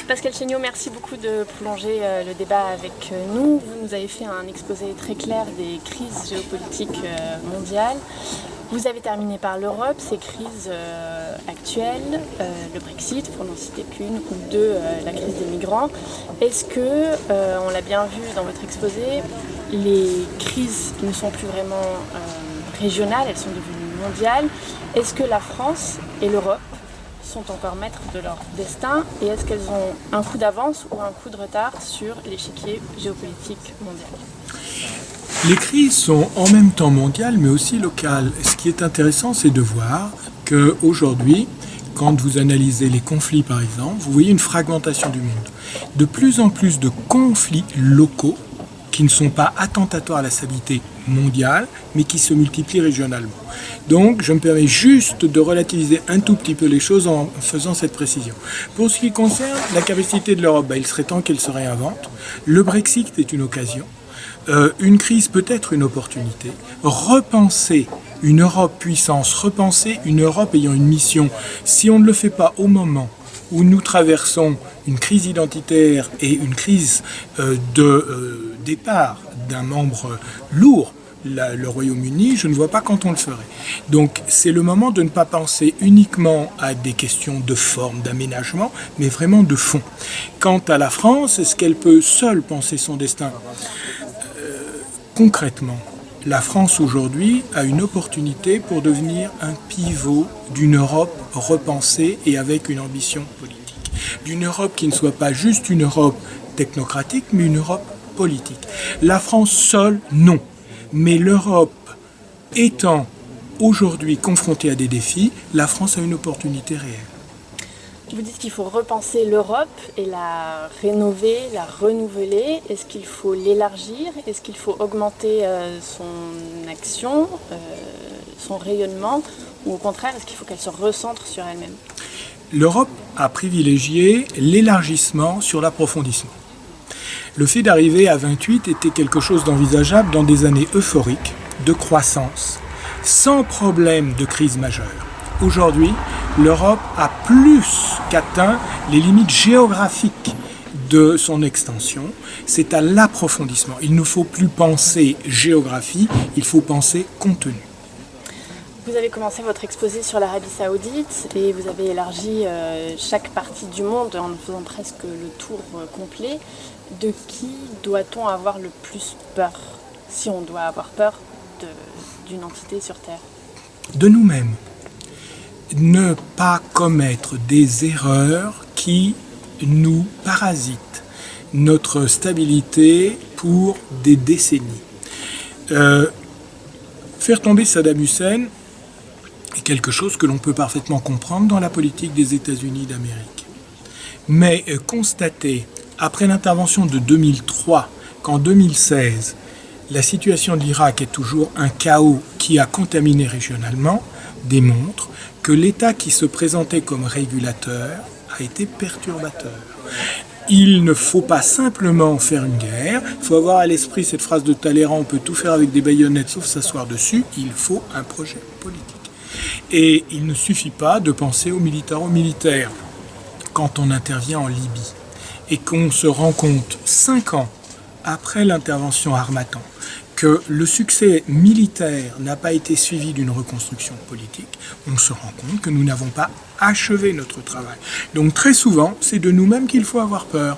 Pascal Chéniaud, merci beaucoup de prolonger le débat avec nous. Vous nous avez fait un exposé très clair des crises géopolitiques mondiales. Vous avez terminé par l'Europe, ces crises actuelles, le Brexit, pour n'en citer qu'une, ou deux, la crise des migrants. Est-ce que, on l'a bien vu dans votre exposé, les crises ne sont plus vraiment régionales, elles sont devenues mondiales. Est-ce que la France et l'Europe sont encore maîtres de leur destin et est-ce qu'elles ont un coup d'avance ou un coup de retard sur l'échiquier géopolitique mondial ? Les crises sont en même temps mondiales mais aussi locales. Ce qui est intéressant, c'est de voir qu'aujourd'hui, quand vous analysez les conflits par exemple, vous voyez une fragmentation du monde. De plus en plus de conflits locaux qui ne sont pas attentatoires à la stabilité mondiale, mais qui se multiplient régionalement. Donc, je me permets juste de relativiser un tout petit peu les choses en faisant cette précision. Pour ce qui concerne la capacité de l'Europe, il serait temps qu'elle se réinvente. Le Brexit est une occasion. Une crise peut être une opportunité. Repenser une Europe puissance, repenser une Europe ayant une mission. Si on ne le fait pas au moment où nous traversons une crise identitaire et une crise de départ d'un membre lourd, le Royaume-Uni, je ne vois pas quand on le ferait. Donc c'est le moment de ne pas penser uniquement à des questions de forme, d'aménagement, mais vraiment de fond. Quant à la France, est-ce qu'elle peut seule penser son destin ? Concrètement, la France aujourd'hui a une opportunité pour devenir un pivot d'une Europe repensée et avec une ambition politique. D'une Europe qui ne soit pas juste une Europe technocratique, mais une Europe politique. La France seule, non. Mais l'Europe étant aujourd'hui confrontée à des défis, la France a une opportunité réelle. Vous dites qu'il faut repenser l'Europe et la rénover, la renouveler. Est-ce qu'il faut l'élargir ? Est-ce qu'il faut augmenter son action, son rayonnement ? Ou au contraire, est-ce qu'il faut qu'elle se recentre sur elle-même ? L'Europe a privilégié l'élargissement sur l'approfondissement. Le fait d'arriver à 28 était quelque chose d'envisageable dans des années euphoriques, de croissance, sans problème de crise majeure. Aujourd'hui, l'Europe a plus qu'atteint les limites géographiques de son extension. C'est à l'approfondissement. Il ne faut plus penser géographie, il faut penser contenu. Vous avez commencé votre exposé sur l'Arabie Saoudite et vous avez élargi chaque partie du monde en faisant presque le tour complet. De qui doit-on avoir le plus peur, si on doit avoir peur d'une entité sur Terre ? De nous-mêmes. Ne pas commettre des erreurs qui nous parasitent notre stabilité pour des décennies. Faire tomber Saddam Hussein est quelque chose que l'on peut parfaitement comprendre dans la politique des États-Unis d'Amérique. Mais constater, après l'intervention de 2003, qu'en 2016, la situation de l'Irak est toujours un chaos qui a contaminé régionalement, démontre que l'État qui se présentait comme régulateur a été perturbateur. Il ne faut pas simplement faire une guerre, il faut avoir à l'esprit cette phrase de Talleyrand, on peut tout faire avec des baïonnettes sauf s'asseoir dessus, il faut un projet politique. Et il ne suffit pas de penser aux militaires quand on intervient en Libye et qu'on se rend compte 5 ans après l'intervention Harmattan que le succès militaire n'a pas été suivi d'une reconstruction politique, on se rend compte que nous n'avons pas achevé notre travail. Donc très souvent, c'est de nous-mêmes qu'il faut avoir peur.